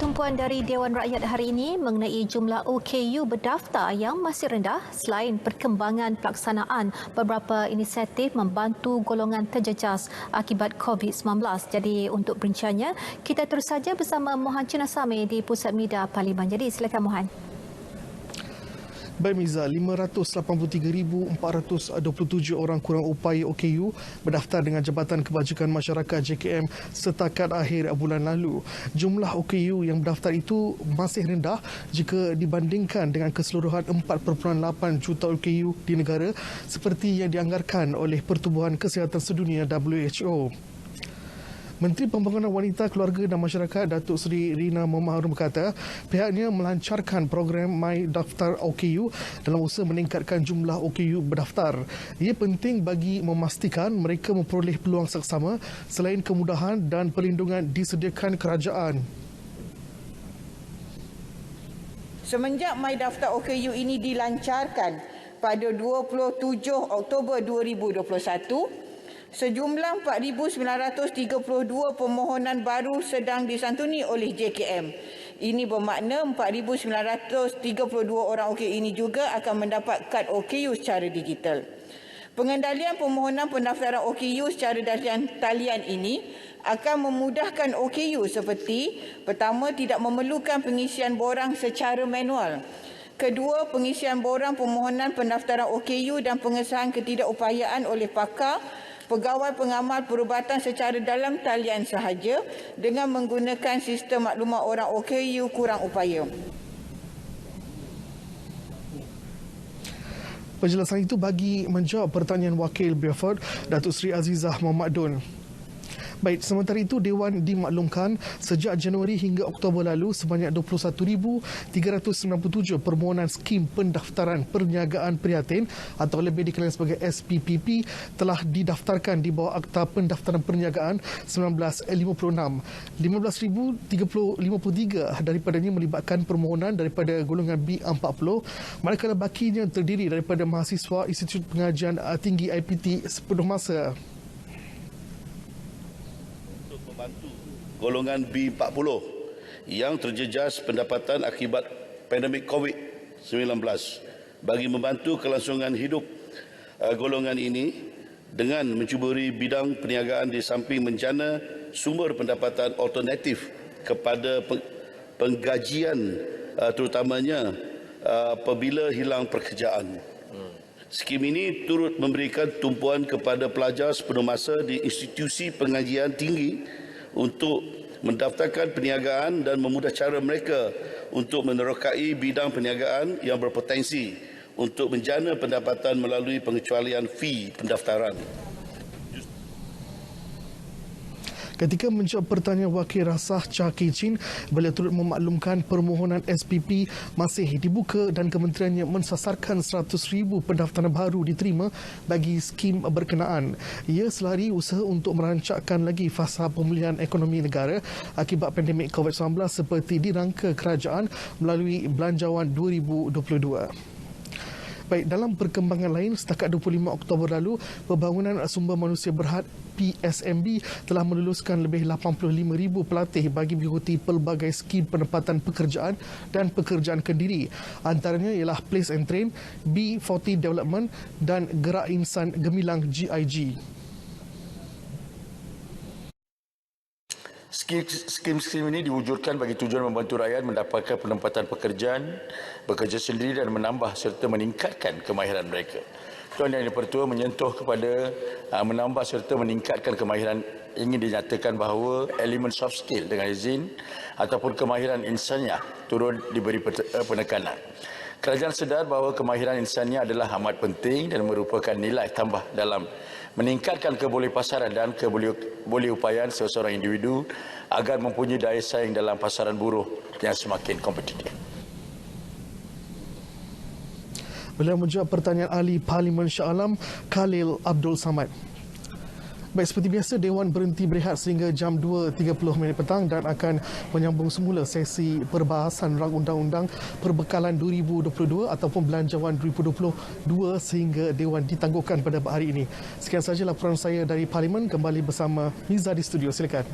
tumpuan dari Dewan Rakyat hari ini mengenai jumlah OKU berdaftar yang masih rendah selain perkembangan pelaksanaan beberapa inisiatif membantu golongan terjejas akibat COVID-19. Jadi untuk perbincangannya, kita terus saja bersama Mohan Chinasame di Pusat Media Parlimen. Jadi silakan Mohan. Baik Miza, 583,427 orang kurang upaya OKU berdaftar dengan Jabatan Kebajikan Masyarakat JKM setakat akhir bulan lalu. Jumlah OKU yang berdaftar itu masih rendah jika dibandingkan dengan keseluruhan 4.8 juta OKU di negara seperti yang dianggarkan oleh Pertubuhan Kesihatan Sedunia WHO. Menteri Pembangunan Wanita, Keluarga dan Masyarakat Datuk Seri Rina Mohamad Harun berkata pihaknya melancarkan program My Daftar OKU dalam usaha meningkatkan jumlah OKU berdaftar. Ia penting bagi memastikan mereka memperoleh peluang seksama selain kemudahan dan perlindungan disediakan kerajaan. Semenjak My Daftar OKU ini dilancarkan pada 27 Oktober 2021, sejumlah 4,932 permohonan baru sedang disantuni oleh JKM. Ini bermakna 4,932 orang OKU ini juga akan mendapat kad OKU secara digital. Pengendalian permohonan pendaftaran OKU secara talian ini akan memudahkan OKU seperti pertama, tidak memerlukan pengisian borang secara manual. Kedua, pengisian borang permohonan pendaftaran OKU dan pengesahan ketidakupayaan oleh pakar pegawai pengamal perubatan secara dalam talian sahaja dengan menggunakan sistem maklumat orang OKU kurang upaya. Penjelasan itu bagi menjawab pertanyaan Wakil Beaufort Datuk Seri Azizah Mohamad Don. Baik, sementara itu Dewan dimaklumkan sejak Januari hingga Oktober lalu sebanyak 21,397 permohonan skim pendaftaran perniagaan prihatin atau lebih dikenali sebagai SPPP telah didaftarkan di bawah Akta Pendaftaran Perniagaan 1956. 15,053 daripadanya melibatkan permohonan daripada golongan B40, manakala bakinya terdiri daripada mahasiswa Institut Pengajian Tinggi IPT sepenuh masa. Golongan B40 yang terjejas pendapatan akibat pandemik COVID-19 bagi membantu kelangsungan hidup golongan ini dengan mencuburi bidang perniagaan di samping menjana sumber pendapatan alternatif kepada penggajian terutamanya apabila hilang pekerjaan. Skim ini turut memberikan tumpuan kepada pelajar sepenuh masa di institusi pengajian tinggi untuk mendaftarkan perniagaan dan memudah cara mereka untuk menerokai bidang perniagaan yang berpotensi untuk menjana pendapatan melalui pengecualian fee pendaftaran. Ketika menjawab pertanyaan Wakil Rasah Cha Kee-chin, beliau turut memaklumkan permohonan SPP masih dibuka dan kementeriannya mensasarkan 100,000 pendaftaran baru diterima bagi skim berkenaan. Ia selari usaha untuk merancangkan lagi fasa pemulihan ekonomi negara akibat pandemik COVID-19 seperti dirangka kerajaan melalui Belanjawan 2022. Baik, dalam perkembangan lain, setakat 25 Oktober lalu, Pembangunan Sumber Manusia Berhad PSMB telah meluluskan lebih 85,000 pelatih bagi mengikuti pelbagai skim penempatan pekerjaan dan pekerjaan kendiri. Antaranya ialah Place and Train, B40 Development dan Gerak Insan Gemilang GIG. Skim-skim ini diwujudkan bagi tujuan membantu rakyat mendapatkan penempatan pekerjaan, bekerja sendiri dan menambah serta meningkatkan kemahiran mereka. Tuan Yang Dipertua menyentuh kepada menambah serta meningkatkan kemahiran, ingin dinyatakan bahawa elemen soft skill dengan izin ataupun kemahiran insaniah turut diberi penekanan. Kerajaan sedar bahawa kemahiran insaniah adalah amat penting dan merupakan nilai tambah dalam meningkatkan kebolehpasaran dan kebolehupayaan seseorang individu agar mempunyai daya saing dalam pasaran buruh yang semakin kompetitif. Beliau menjawab pertanyaan Ahli Parlimen Shah Alam Khalil Abdul Samad. Baik, seperti biasa, Dewan berhenti berehat sehingga jam 2.30 petang dan akan menyambung semula sesi perbahasan rang undang-undang perbekalan 2022 ataupun Belanjawan 2022 sehingga Dewan ditangguhkan pada hari ini. Sekian sahaja laporan saya dari Parlimen. Kembali bersama Miza di studio. Silakan.